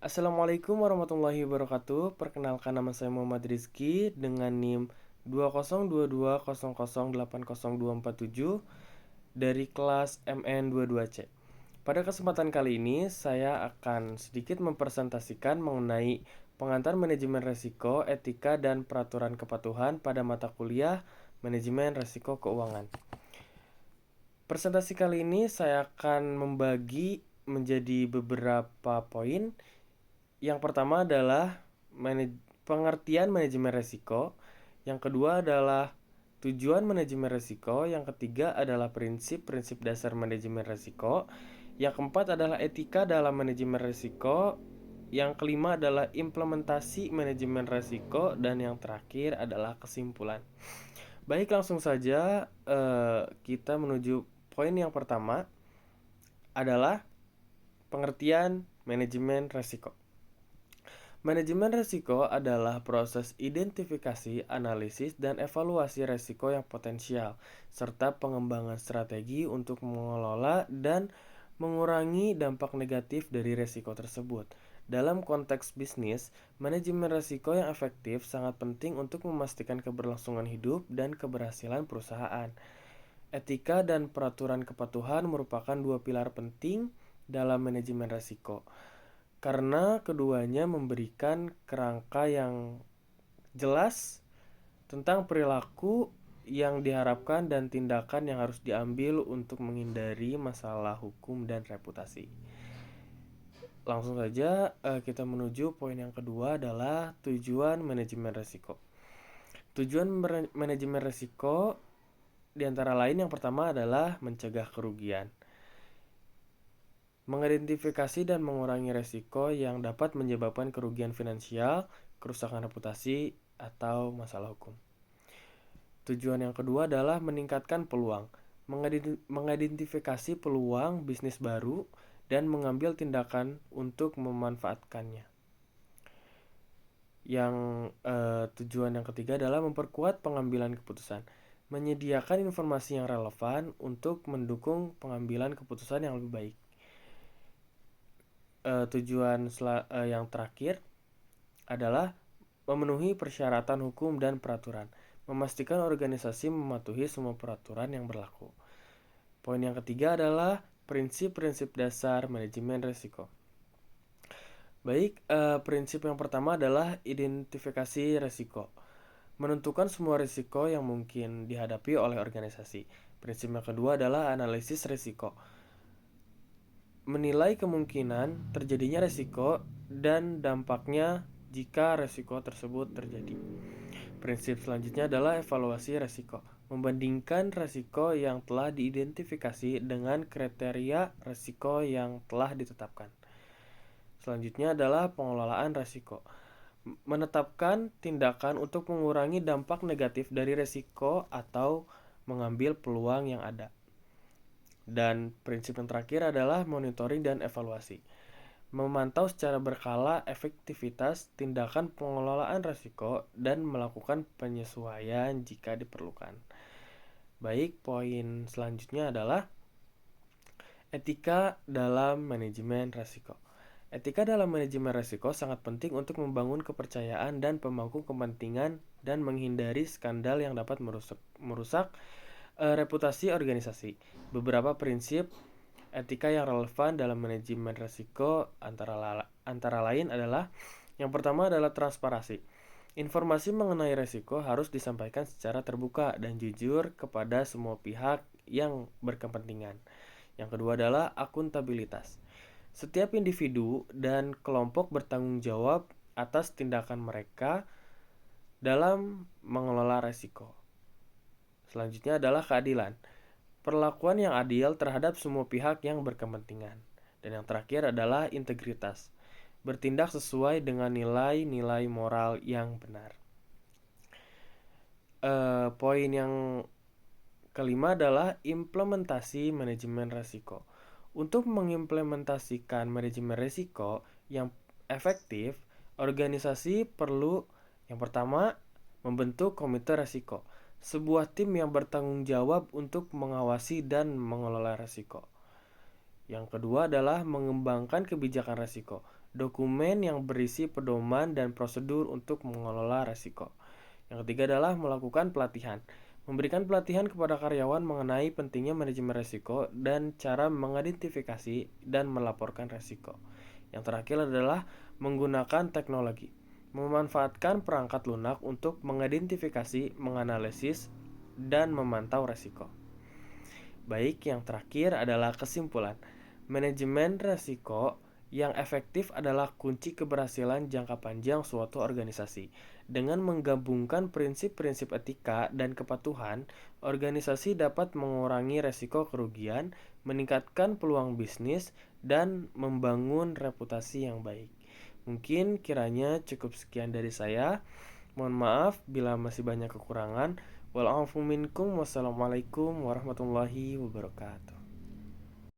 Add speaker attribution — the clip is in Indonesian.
Speaker 1: Assalamualaikum warahmatullahi wabarakatuh. Perkenalkan, nama saya Muhammad Rizky dengan NIM 20220080247 dari kelas MN22C. Pada kesempatan kali ini saya akan sedikit mempresentasikan mengenai pengantar manajemen risiko, etika, dan peraturan kepatuhan pada mata kuliah manajemen risiko keuangan. Presentasi kali ini saya akan membagi menjadi beberapa poin. Yang pertama adalah pengertian manajemen risiko. Yang kedua adalah tujuan manajemen risiko. Yang ketiga adalah prinsip-prinsip dasar manajemen risiko. Yang keempat adalah etika dalam manajemen risiko. Yang kelima adalah implementasi manajemen risiko. Dan yang terakhir adalah kesimpulan. Baik, langsung saja kita menuju poin yang pertama adalah pengertian manajemen risiko. Manajemen risiko adalah proses identifikasi, analisis, dan evaluasi risiko yang potensial, serta pengembangan strategi untuk mengelola dan mengurangi dampak negatif dari risiko tersebut. Dalam konteks bisnis, manajemen risiko yang efektif sangat penting untuk memastikan keberlangsungan hidup dan keberhasilan perusahaan. Etika dan peraturan kepatuhan merupakan dua pilar penting dalam manajemen risiko, karena keduanya memberikan kerangka yang jelas tentang perilaku yang diharapkan dan tindakan yang harus diambil untuk menghindari masalah hukum dan reputasi. Langsung saja kita menuju poin yang kedua adalah tujuan manajemen risiko. Tujuan manajemen risiko di antara lain yang pertama adalah mencegah kerugian, mengidentifikasi dan mengurangi risiko yang dapat menyebabkan kerugian finansial, kerusakan reputasi, atau masalah hukum. Tujuan yang kedua adalah meningkatkan peluang, mengidentifikasi peluang bisnis baru dan mengambil tindakan untuk memanfaatkannya. Yang tujuan yang ketiga adalah memperkuat pengambilan keputusan, menyediakan informasi yang relevan untuk mendukung pengambilan keputusan yang lebih baik. Tujuan yang terakhir adalah memenuhi persyaratan hukum dan peraturan, memastikan organisasi mematuhi semua peraturan yang berlaku. Poin yang ketiga adalah prinsip-prinsip dasar manajemen risiko. Baik, prinsip yang pertama adalah identifikasi risiko. Menentukan semua risiko yang mungkin dihadapi oleh organisasi. Prinsip yang kedua adalah analisis risiko. Menilai kemungkinan terjadinya risiko dan dampaknya jika risiko tersebut terjadi. Prinsip selanjutnya adalah evaluasi risiko. Membandingkan risiko yang telah diidentifikasi dengan kriteria risiko yang telah ditetapkan. Selanjutnya adalah pengelolaan risiko. Menetapkan tindakan untuk mengurangi dampak negatif dari risiko atau mengambil peluang yang ada. Dan prinsip yang terakhir adalah monitoring dan evaluasi. Memantau secara berkala efektivitas tindakan pengelolaan risiko dan melakukan penyesuaian jika diperlukan. Baik, poin selanjutnya adalah etika dalam manajemen risiko. Etika dalam manajemen risiko sangat penting untuk membangun kepercayaan dan pemangku kepentingan dan menghindari skandal yang dapat merusak reputasi organisasi. Beberapa prinsip etika yang relevan dalam manajemen risiko antara lain adalah: yang pertama adalah transparansi. Informasi mengenai risiko harus disampaikan secara terbuka dan jujur kepada semua pihak yang berkepentingan. Yang kedua adalah akuntabilitas. Setiap individu dan kelompok bertanggung jawab atas tindakan mereka dalam mengelola risiko. Selanjutnya adalah keadilan. Perlakuan yang adil terhadap semua pihak yang berkepentingan. Dan yang terakhir adalah integritas. Bertindak sesuai dengan nilai-nilai moral yang benar. Poin yang kelima adalah implementasi manajemen risiko. Untuk mengimplementasikan manajemen risiko yang efektif, organisasi perlu yang pertama membentuk komite risiko, sebuah tim yang bertanggung jawab untuk mengawasi dan mengelola risiko. Yang kedua adalah mengembangkan kebijakan risiko. dokumen yang berisi pedoman dan prosedur untuk mengelola resiko. Yang ketiga adalah melakukan pelatihan. Memberikan pelatihan kepada karyawan mengenai pentingnya manajemen resiko dan cara mengidentifikasi dan melaporkan resiko. Yang terakhir adalah menggunakan teknologi. Memanfaatkan perangkat lunak untuk mengidentifikasi, menganalisis, dan memantau resiko. Baik, yang terakhir adalah kesimpulan. Manajemen resiko yang efektif adalah kunci keberhasilan jangka panjang suatu organisasi. Dengan menggabungkan prinsip-prinsip etika dan kepatuhan, organisasi dapat mengurangi resiko kerugian, meningkatkan peluang bisnis, dan membangun reputasi yang baik. Mungkin kiranya cukup sekian dari saya. Mohon maaf bila masih banyak kekurangan. Wassalamualaikum warahmatullahi wabarakatuh.